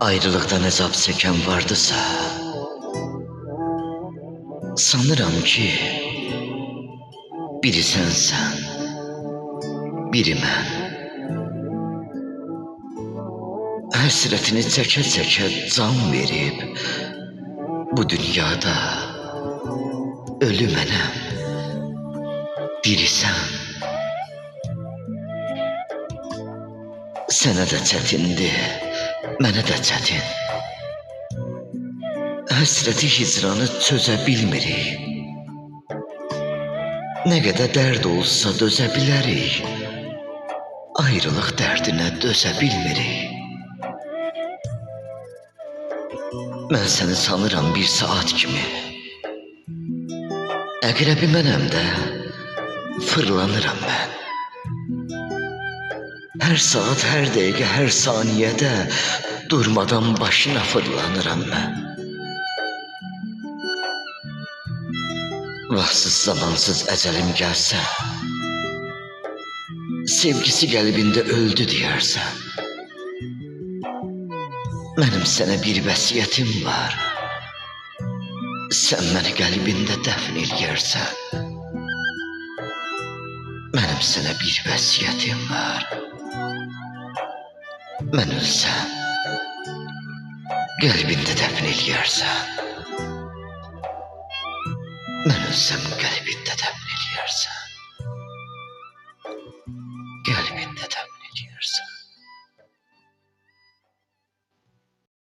Ayrılıqdan əzab çəkən vardısa, sanıram ki, biri sənsən, biri mən. Həsrətini çəkə-çəkə can verib, bu dünyada ölü mənəm, diri sən. Sənə də çətindir, mənə də çətin. Həsrəti hicranı çözə bilmirik. Nə qədər dərd olsa dözə bilərik, ayrılıq dərdinə dözə bilmirik. Mən səni sanıram bir saat kimi, əqrəbi mənəm də, fırlanıram mən. Hər saat, hər dəqiqə, hər saniyədə durmadan başına fırlanıram mən. Vaxtsız, zamansız əcəlim gəlsə, sevgisi qəlbində öldü deyərsən. Mənim sənə bir vəsiyyətim var, sən məni qəlbində dəfn eləyərsən. Mənim sənə bir vəsiyyətim var, mən ölsəm, qəlbində dəfn eləyərsən. Mən ölsəm, qəlbində dəfn eləyərsən.